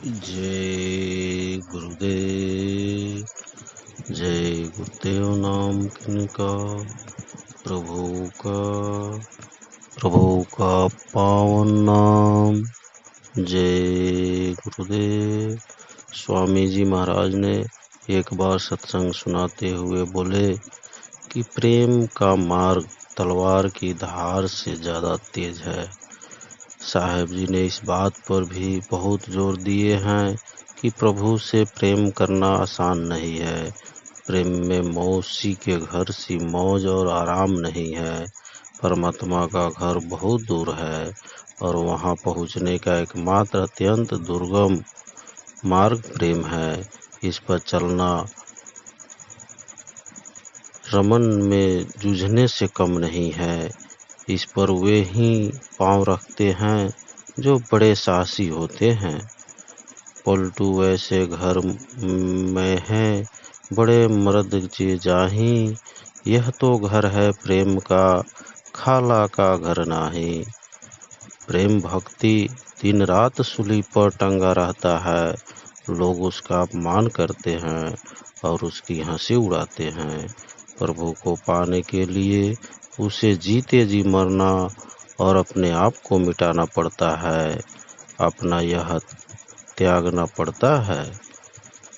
जय गुरुदेव। जय गुरुदेव नाम किनका, प्रभु का पावन नाम। जय गुरुदेव। स्वामी जी महाराज ने एक बार सत्संग सुनाते हुए बोले कि प्रेम का मार्ग तलवार की धार से ज्यादा तेज है। साहेब जी ने इस बात पर भी बहुत जोर दिए हैं कि प्रभु से प्रेम करना आसान नहीं है। प्रेम में मौसी के घर सी मौज और आराम नहीं है। परमात्मा का घर बहुत दूर है और वहां पहुंचने का एकमात्र अत्यंत दुर्गम मार्ग प्रेम है। इस पर चलना रमन में जूझने से कम नहीं है। इस पर वे ही पांव रखते हैं जो बड़े साहसी होते हैं। पलटू ऐसे घर में है बड़े मर्द जे जाही, यह तो घर है प्रेम का, खाला का घर नाही। प्रेम भक्ति दिन रात सूली पर टंगा रहता है। लोग उसका अपमान करते हैं और उसकी हंसी उड़ाते हैं। प्रभु को पाने के लिए उसे जीते जी मरना और अपने आप को मिटाना पड़ता है, अपना यह त्यागना पड़ता है।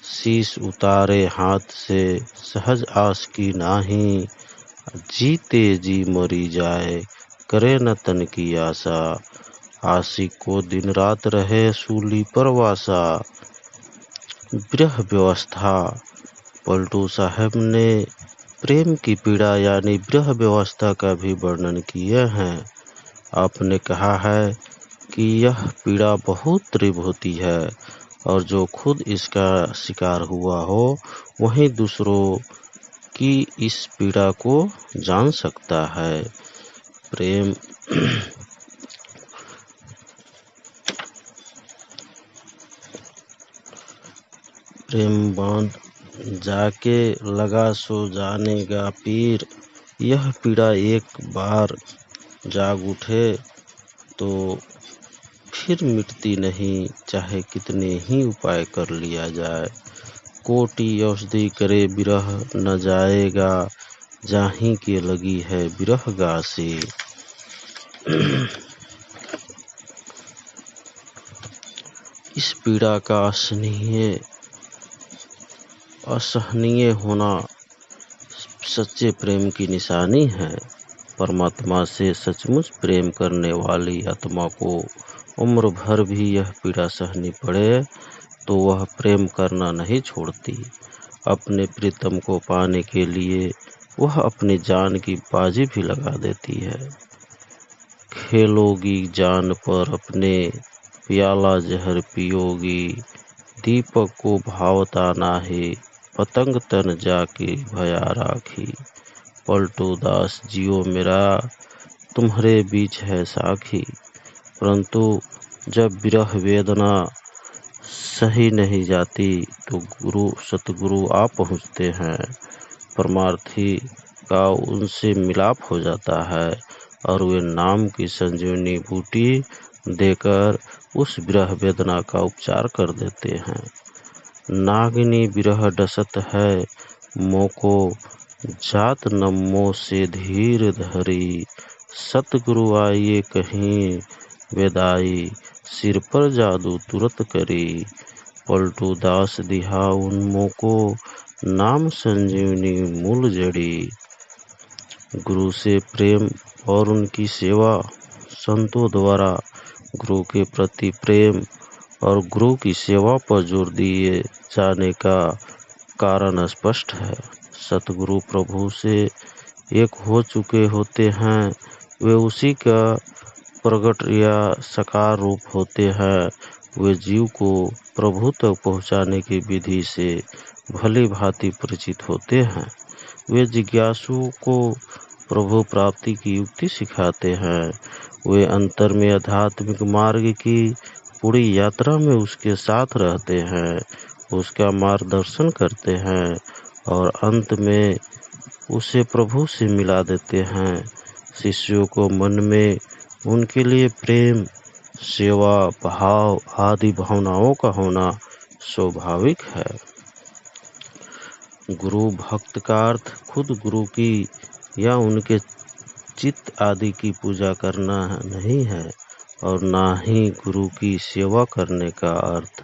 शीश उतारे हाथ से सहज आस की नाही, जीते जी मरी जाए करे न तन की आशा। आशिक को दिन रात रहे सूली पर वासा। विरह व्यवस्था। पलटू साहब ने प्रेम की पीड़ा यानी विरह व्यवस्था का भी वर्णन किए हैं। आपने कहा है कि यह पीड़ा बहुत तीव्र होती है और जो खुद इसका शिकार हुआ हो वही दूसरों की इस पीड़ा को जान सकता है। प्रेम बांध जाके लगा सो जानेगा पीर। यह पीड़ा एक बार जाग उठे तो फिर मिटती नहीं, चाहे कितने ही उपाय कर लिया जाए। कोटि औषधि करे विरह न जाएगा, जाही के लगी है विरह गासे। इस पीड़ा का असहनीय होना सच्चे प्रेम की निशानी है। परमात्मा से सचमुच प्रेम करने वाली आत्मा को उम्र भर भी यह पीड़ा सहनी पड़े तो वह प्रेम करना नहीं छोड़ती। अपने प्रीतम को पाने के लिए वह अपनी जान की बाजी भी लगा देती है। खेलोगी जान पर अपने, प्याला जहर पियोगी, दीपक को भावता नाहे, पतंग तन जाके भया राखी। पलटू दास जियो मेरा, तुम्हारे बीच है साखी। परंतु जब विरह वेदना सही नहीं जाती तो सतगुरु आ पहुँचते हैं। परमार्थी का उनसे मिलाप हो जाता है और वे नाम की संजीवनी बूटी देकर उस विरह वेदना का उपचार कर देते हैं। नागिनी विरह डसत है मोको, जात नमो से धीर धरी। सतगुरु आइए कहीं वेदाई, सिर पर जादू तुरत करी। पलटू दास दिहा उन्मो को, नाम संजीवनी मूल जड़ी। गुरु से प्रेम और उनकी सेवा। संतों द्वारा गुरु के प्रति प्रेम और गुरु की सेवा पर जोर दिए जाने का कारण स्पष्ट है। सतगुरु प्रभु से एक हो चुके होते हैं। वे उसी का प्रगट या साकार रूप होते हैं। वे जीव को प्रभु तक पहुँचाने की विधि से भली भांति परिचित होते हैं। वे जिज्ञासु को प्रभु प्राप्ति की युक्ति सिखाते हैं। वे अंतर में आध्यात्मिक मार्ग की पूरी यात्रा में उसके साथ रहते हैं, उसका मार्गदर्शन करते हैं और अंत में उसे प्रभु से मिला देते हैं। शिष्यों को मन में उनके लिए प्रेम सेवा भाव आदि भावनाओं का होना स्वाभाविक है। गुरु भक्त का अर्थ खुद गुरु की या उनके चित्त आदि की पूजा करना नहीं है और ना ही गुरु की सेवा करने का अर्थ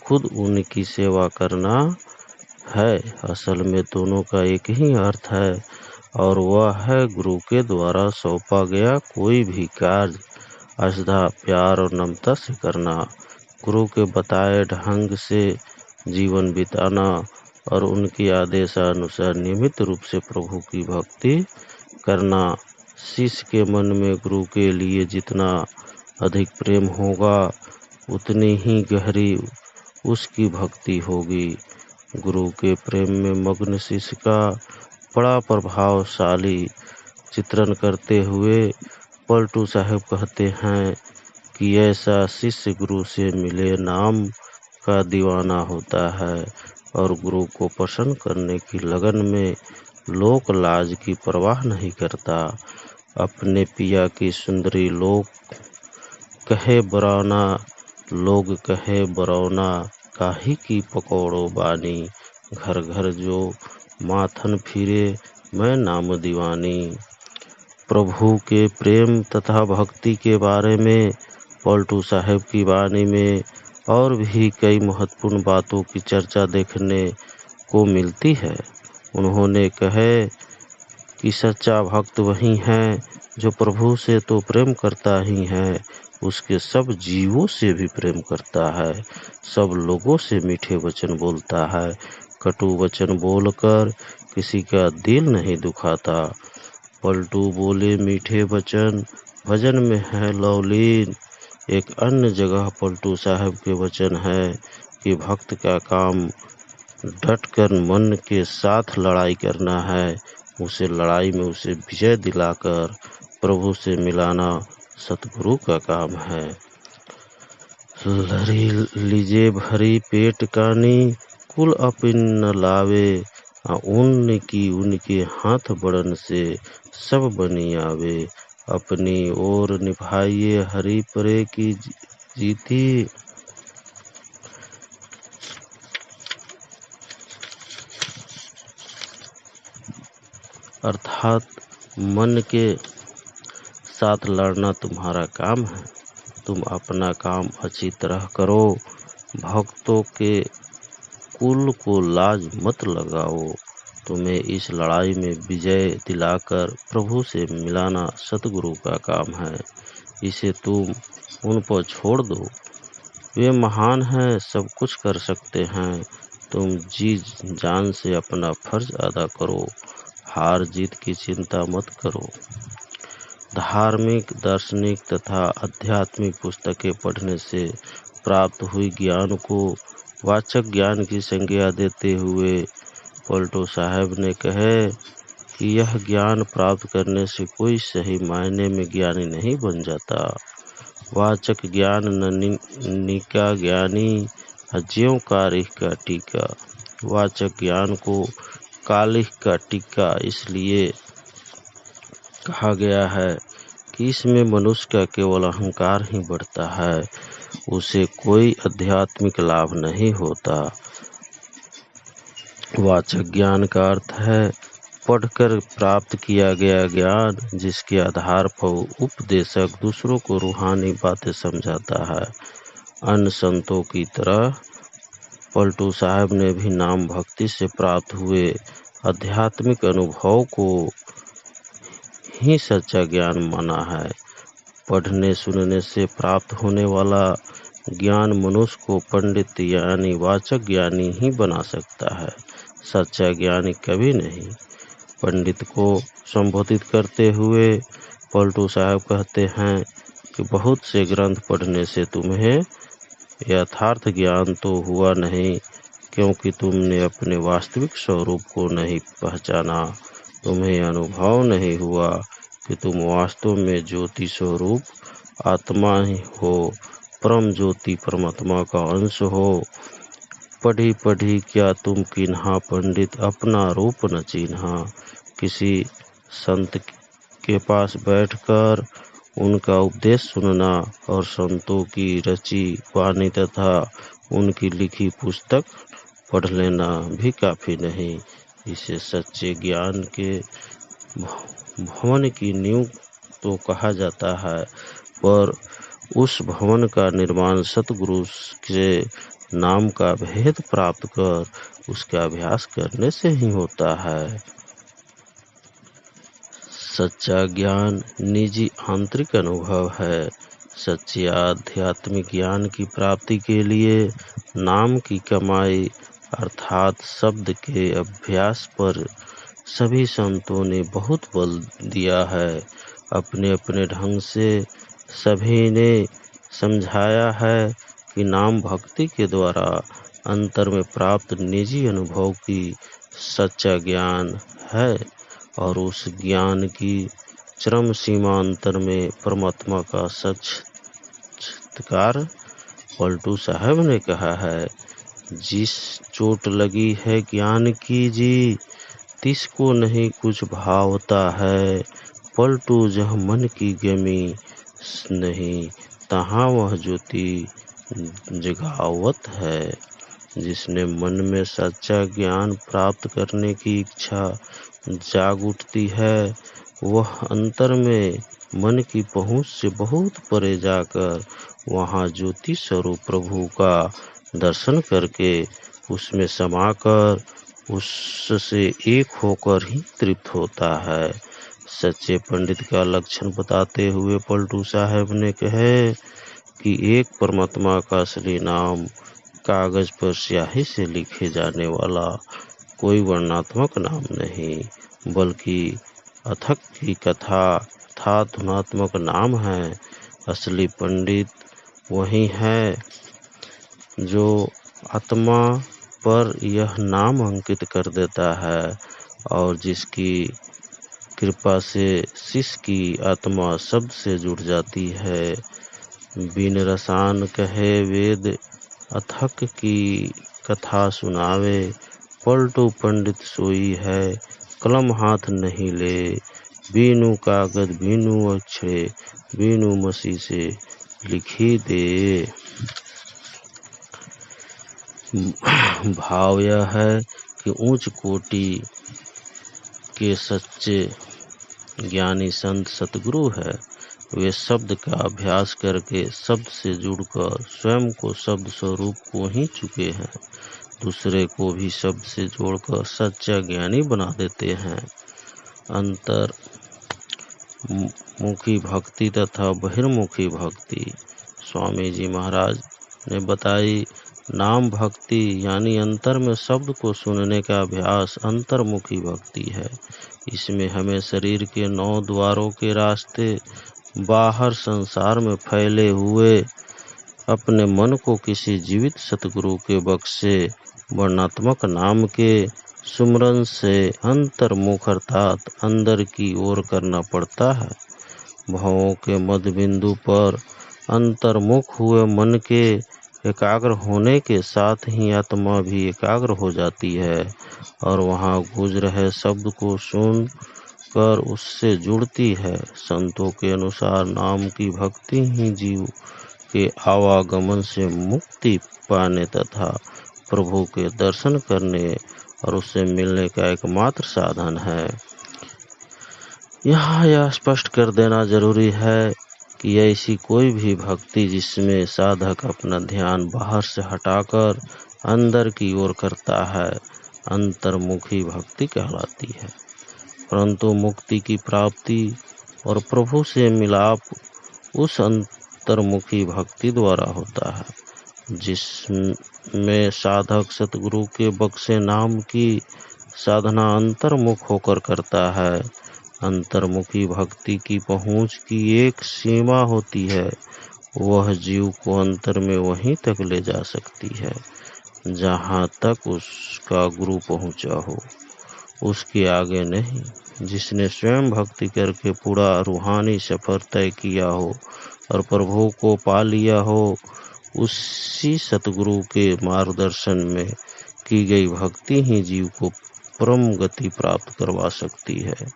खुद उनकी सेवा करना है। असल में दोनों का एक ही अर्थ है और वह है गुरु के द्वारा सौंपा गया कोई भी कार्य श्रद्धा, प्यार और नम्रता से करना, गुरु के बताए ढंग से जीवन बिताना और उनके आदेशानुसार नियमित रूप से प्रभु की भक्ति करना। शिष्य के मन में गुरु के लिए जितना अधिक प्रेम होगा उतनी ही गहरी उसकी भक्ति होगी। गुरु के प्रेम में मग्न शिष्य का बड़ा प्रभावशाली चित्रण करते हुए पलटू साहब कहते हैं कि ऐसा शिष्य गुरु से मिले नाम का दीवाना होता है और गुरु को प्रसन्न करने की लगन में लोक लाज की परवाह नहीं करता। अपने पिया की सुंदरी लोग कहे बरौना काहे की पकौड़ो बानी, घर घर जो माथन फिरे मैं नाम दीवानी। प्रभु के प्रेम तथा भक्ति के बारे में पलटू साहब की वाणी में और भी कई महत्वपूर्ण बातों की चर्चा देखने को मिलती है। उन्होंने कहे कि सच्चा भक्त वही है जो प्रभु से तो प्रेम करता ही है, उसके सब जीवों से भी प्रेम करता है, सब लोगों से मीठे वचन बोलता है, कटु वचन बोलकर किसी का दिल नहीं दुखाता। पलटू बोले मीठे वचन भजन में है लौलीन। एक अन्य जगह पलटू साहब के वचन है कि भक्त का काम डटकर मन के साथ लड़ाई करना है, उसे लड़ाई में उसे विजय दिलाकर प्रभु से मिलाना सतगुरु का काम है। लरी लीजे भरी पेट कानी कुल अपिन न लावे, उनके हाथ बढ़न से सब बनी आवे। अपनी ओर निभाइए हरि परे की जीती, अर्थात मन के साथ लड़ना तुम्हारा काम है, तुम अपना काम अच्छी तरह करो, भक्तों के कुल को लाज मत लगाओ। तुम्हें इस लड़ाई में विजय दिलाकर प्रभु से मिलाना सतगुरु का काम है, इसे तुम उन पर छोड़ दो। वे महान हैं, सब कुछ कर सकते हैं, तुम जी जान से अपना फर्ज अदा करो, हार जीत की चिंता मत करो। धार्मिक, दार्शनिक तथा आध्यात्मिक पुस्तकें पढ़ने से प्राप्त हुई ज्ञान को वाचक ज्ञान की संज्ञा देते हुए पलटू साहब ने कहे कि यह ज्ञान प्राप्त करने से कोई सही मायने में ज्ञानी नहीं बन जाता। वाचक ज्ञान निका ज्ञानी ज्यों कारिख का टीका। वाचक ज्ञान को कालिख का टीका इसलिए कहा गया है कि इसमें मनुष्य का केवल अहंकार ही बढ़ता है, उसे कोई आध्यात्मिक लाभ नहीं होता। वाचक ज्ञान का अर्थ है पढ़कर प्राप्त किया गया ज्ञान, जिसके आधार पर उपदेशक दूसरों को रूहानी बातें समझाता है। अन्य संतों की तरह पलटू साहब ने भी नाम भक्ति से प्राप्त हुए आध्यात्मिक अनुभव को ही सच्चा ज्ञान माना है। पढ़ने सुनने से प्राप्त होने वाला ज्ञान मनुष्य को पंडित यानी वाचक ज्ञानी ही बना सकता है, सच्चा ज्ञानी कभी नहीं। पंडित को संबोधित करते हुए पलटू साहब कहते हैं कि बहुत से ग्रंथ पढ़ने से तुम्हें यथार्थ ज्ञान तो हुआ नहीं, क्योंकि तुमने अपने वास्तविक स्वरूप को नहीं पहचाना, तुम्हें अनुभव नहीं हुआ कि तुम वास्तव में ज्योति स्वरूप आत्मा ही हो, परम ज्योति परमात्मा का अंश हो। पढ़ी पढ़ी क्या तुम किन्हा पंडित अपना रूप न चिन्हा। किसी संत के पास बैठकर उनका उपदेश सुनना और संतों की रची वाणी तथा उनकी लिखी पुस्तक पढ़ लेना भी काफी नहीं। इसे सच्चे ज्ञान के भवन की नींव तो कहा जाता है, पर उस भवन का निर्माण सतगुरु के नाम का भेद प्राप्त कर उसका अभ्यास करने से ही होता है। सच्चा ज्ञान निजी आंतरिक अनुभव है। सच्चे आध्यात्मिक ज्ञान की प्राप्ति के लिए नाम की कमाई अर्थात शब्द के अभ्यास पर सभी संतों ने बहुत बल दिया है। अपने अपने ढंग से सभी ने समझाया है कि नाम भक्ति के द्वारा अंतर में प्राप्त निजी अनुभव की सच्चा ज्ञान है और उस ज्ञान की चरम सीमा अंतर में परमात्मा का साक्षात्कार। पलटू साहब ने कहा है, जिस चोट लगी है ज्ञान की जी, तिसको नहीं कुछ भावता है। पलटू जह मन की गमी नहीं, तहाँ वह ज्योति जगावत है। जिसने मन में सच्चा ज्ञान प्राप्त करने की इच्छा जाग उठती है, वह अंतर में मन की पहुंच से बहुत परे जाकर वहां ज्योति स्वरूप प्रभु का दर्शन करके उसमें समाकर उससे एक होकर ही तृप्त होता है। सच्चे पंडित का लक्षण बताते हुए पलटू साहब ने कहे कि एक परमात्मा का असली नाम कागज पर स्याही से लिखे जाने वाला कोई वर्णात्मक नाम नहीं, बल्कि अथक की कथा था धुनात्मक नाम है। असली पंडित वही है जो आत्मा पर यह नाम अंकित कर देता है और जिसकी कृपा से शिष्य की आत्मा शब्द से जुड़ जाती है। बिन रसान कहे वेद अथक की कथा सुनावे, पलटू पंडित सोई है कलम हाथ नहीं ले। बीनू कागज बीनू अक्षरे बीनू मसी से लिखी दे। भाव यह है कि उच्च कोटि के सच्चे ज्ञानी संत सतगुरु है। वे शब्द का अभ्यास करके शब्द से जुड़कर स्वयं को शब्द स्वरूप को ही चुके हैं। दूसरे को भी शब्द से जोड़कर सच्चा ज्ञानी बना देते हैं। अंतर मुखी भक्ति तथा बहिर्मुखी भक्ति। स्वामी जी महाराज ने बताई, नाम भक्ति यानी अंतर में शब्द को सुनने का अभ्यास अंतर्मुखी भक्ति है। इसमें हमें शरीर के 9 द्वारों के रास्ते बाहर संसार में फैले हुए अपने मन को किसी जीवित सतगुरु के बख्शे वर्णात्मक नाम के सुमरन से अंतर्मुख अर्थात अंदर की ओर करना पड़ता है। भावों के मध्य बिंदु पर अंतर्मुख हुए मन के एकाग्र होने के साथ ही आत्मा भी एकाग्र हो जाती है और वहां गूंज रहे शब्द को सुन कर उससे जुड़ती है। संतों के अनुसार नाम की भक्ति ही जीव के आवागमन से मुक्ति पाने तथा प्रभु के दर्शन करने और उससे मिलने का एकमात्र साधन है। यहाँ यह स्पष्ट कर देना जरूरी है कि ऐसी कोई भी भक्ति जिसमें साधक अपना ध्यान बाहर से हटाकर अंदर की ओर करता है, अंतर्मुखी भक्ति कहलाती है। परंतु मुक्ति की प्राप्ति और प्रभु से मिलाप उस अंतर्मुखी भक्ति द्वारा होता है, जिसमें साधक सतगुरु के बख्शे नाम की साधना अंतर्मुख होकर करता है। अंतर्मुखी भक्ति की पहुंच की एक सीमा होती है, वह जीव को अंतर में वहीं तक ले जा सकती है जहां तक उसका गुरु पहुंचा हो, उसके आगे नहीं। जिसने स्वयं भक्ति करके पूरा रूहानी सफर तय किया हो और प्रभु को पा लिया हो, उसी सतगुरु के मार्गदर्शन में की गई भक्ति ही जीव को परम गति प्राप्त करवा सकती है,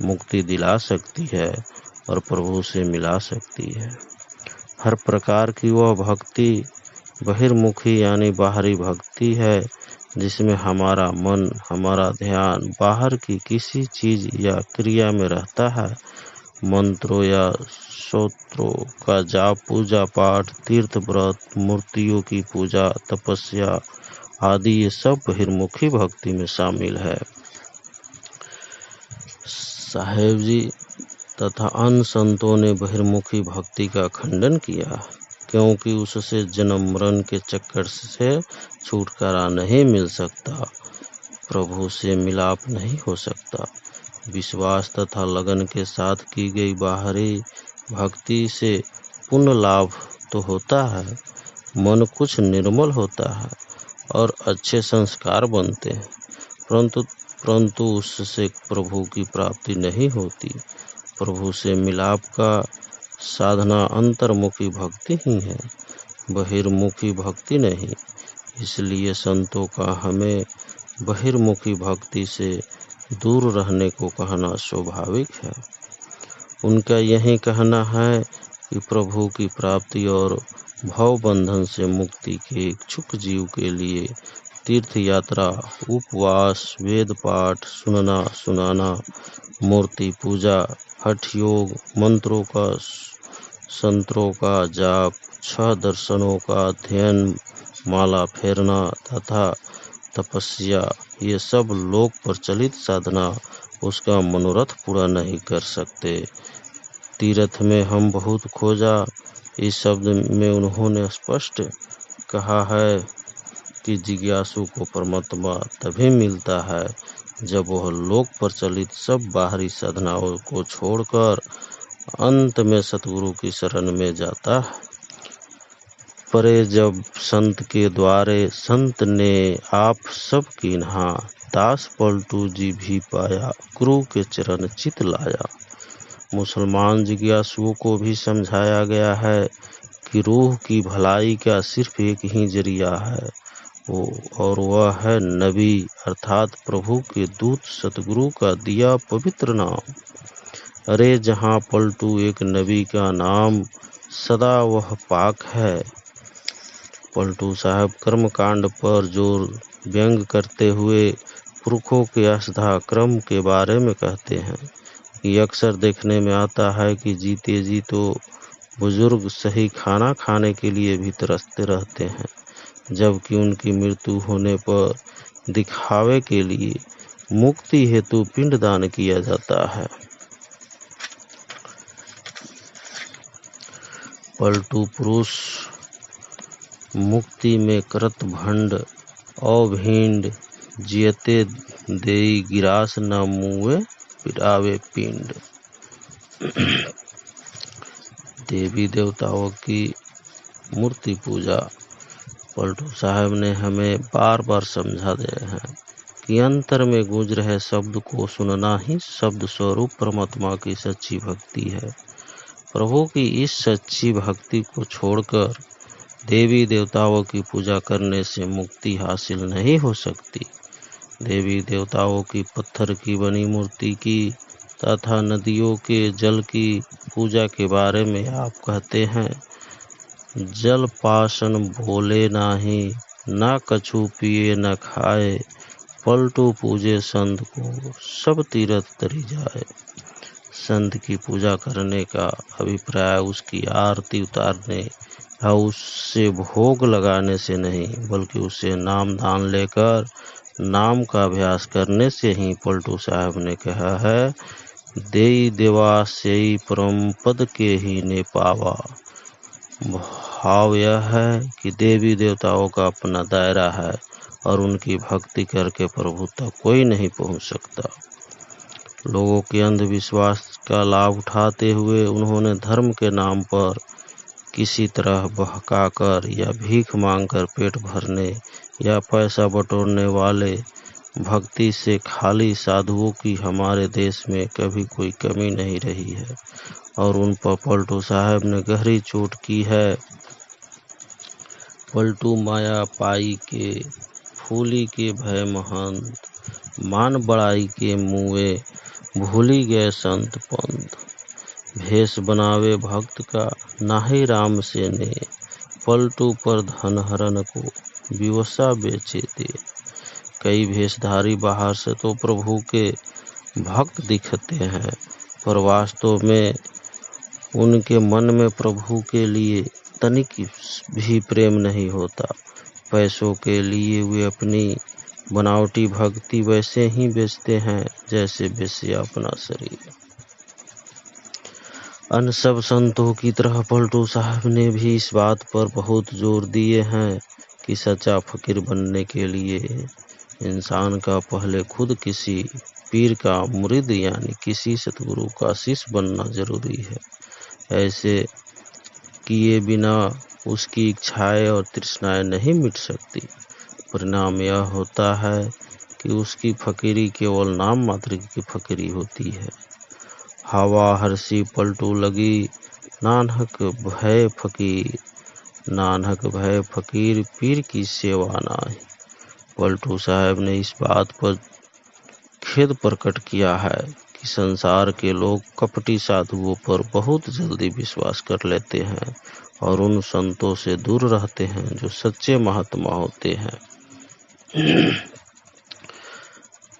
मुक्ति दिला सकती है और प्रभु से मिला सकती है। हर प्रकार की वह भक्ति बहिर्मुखी यानी बाहरी भक्ति है, जिसमें हमारा मन, हमारा ध्यान बाहर की किसी चीज या क्रिया में रहता है। मंत्रों या स्तोत्रों का जाप, पूजा पाठ, तीर्थ व्रत, मूर्तियों की पूजा, तपस्या आदि ये सब बहिर्मुखी भक्ति में शामिल है। साहेब जी तथा अन्य संतों ने बहिर्मुखी भक्ति का खंडन किया, क्योंकि उससे जन्म मरण के चक्कर से छुटकारा नहीं मिल सकता, प्रभु से मिलाप नहीं हो सकता। विश्वास तथा लगन के साथ की गई बाहरी भक्ति से पुण्य लाभ तो होता है, मन कुछ निर्मल होता है और अच्छे संस्कार बनते हैं, परंतु उससे प्रभु की प्राप्ति नहीं होती। प्रभु से मिलाप का साधना अंतर्मुखी भक्ति ही है, बहिर्मुखी भक्ति नहीं। इसलिए संतों का हमें बहिर्मुखी भक्ति से दूर रहने को कहना स्वाभाविक है। उनका यही कहना है कि प्रभु की प्राप्ति और भव बंधन से मुक्ति के इच्छुक जीव के लिए तीर्थ यात्रा, उपवास, वेद पाठ, सुनना सुनाना, मूर्ति पूजा, हठ योग, मंत्रों का, संतों का जाप, 6 दर्शनों का अध्ययन, माला फेरना तथा तपस्या, ये सब लोक प्रचलित साधना उसका मनोरथ पूरा नहीं कर सकते। तीर्थ में हम बहुत खोजा, इस शब्द में उन्होंने स्पष्ट कहा है कि जिज्ञासु को परमात्मा तभी मिलता है जब वह लोक प्रचलित सब बाहरी साधनाओं को छोड़कर अंत में सतगुरु की शरण में जाता है। परे जब संत के द्वारे संत ने आप सब कीन्हा, दास पलटू जी भी पाया, गुरु के चरण चित लाया। मुसलमान जिज्ञासुओं को भी समझाया गया है कि रूह की भलाई का सिर्फ एक ही जरिया है, और वह है नबी अर्थात प्रभु के दूत सतगुरु का दिया पवित्र नाम। अरे जहाँ पलटू एक नबी का नाम सदा वह पाक है। पलटू साहब कर्मकांड पर जोर व्यंग करते हुए पुरखों के अष्टधा क्रम के बारे में कहते हैं कि अक्सर देखने में आता है कि जीते जी तो बुजुर्ग सही खाना खाने के लिए भी तरसते रहते हैं, जबकि उनकी मृत्यु होने पर दिखावे के लिए मुक्ति हेतु पिंडदान किया जाता है। पलटू पुरुष मुक्ति में करत भंड अभिंड, जियते देई गिरास न मुए पिरावे पिंड। देवी देवताओं की मूर्ति पूजा। पलटू साहब ने हमें बार बार समझा दिए हैं कि अंतर में गूंज रहे शब्द को सुनना ही शब्द स्वरूप परमात्मा की सच्ची भक्ति है। प्रभु की इस सच्ची भक्ति को छोड़कर देवी देवताओं की पूजा करने से मुक्ति हासिल नहीं हो सकती। देवी देवताओं की पत्थर की बनी मूर्ति की तथा नदियों के जल की पूजा के बारे में आप कहते हैं, जल पाशन भोले नाही, ना कछु पिए न खाए, पलटू पूजे संत को सब तीरथ तरी जाए। संत की पूजा करने का अभिप्राय उसकी आरती उतारने या उससे भोग लगाने से नहीं, बल्कि उससे नाम दान लेकर नाम का अभ्यास करने से ही पलटू साहब ने कहा है, देई देवा सेई परम पद के ही ने पावा। भाव यह है कि देवी देवताओं का अपना दायरा है और उनकी भक्ति करके प्रभु तक कोई नहीं पहुंच सकता। लोगों के अंधविश्वास का लाभ उठाते हुए उन्होंने धर्म के नाम पर किसी तरह बहकाकर या भीख मांगकर पेट भरने या पैसा बटोरने वाले भक्ति से खाली साधुओं की हमारे देश में कभी कोई कमी नहीं रही है और उन पर पलटू साहब ने गहरी चोट की है। पलटू माया पाई के फूली के भय महंत, मान बड़ाई के मुए भूली गए संत पंथ। भेष बनावे भक्त का, नाहि राम से ने, पलटू पर धन हरन को, विवशा बेचे दे। कई भेषधारी बाहर से तो प्रभु के भक्त दिखते हैं, पर वास्तव में उनके मन में प्रभु के लिए तनिक भी प्रेम नहीं होता। पैसों के लिए वे अपनी बनावटी भक्ति वैसे ही बेचते हैं जैसे बेचे अपना शरीर। अन्य सब संतों की तरह पलटू साहब ने भी इस बात पर बहुत जोर दिए हैं कि सच्चा फकीर बनने के लिए इंसान का पहले खुद किसी पीर का मुरीद यानी किसी सतगुरु का शिष्य बनना जरूरी है। ऐसे किए बिना उसकी इच्छाएं और तृष्णाएं नहीं मिट सकती। परिणाम यह होता है कि उसकी फकीरी केवल नाम मात्र की फकीरी होती है। हवा हर्षी पलटू लगी, नानक भय फकीर, नानक भय फकीर, पीर की सेवा नाहि। पलटू साहब ने इस बात पर खेद प्रकट किया है कि संसार के लोग कपटी साधुओं पर बहुत जल्दी विश्वास कर लेते हैं और उन संतों से दूर रहते हैं जो सच्चे महात्मा होते हैं।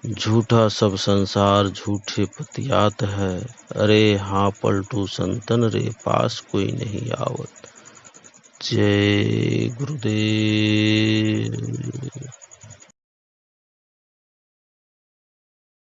झूठा सब संसार झूठे पतियात है, अरे हाँ पलटू संतन रे, पास कोई नहीं आवत। जय गुरुदेव।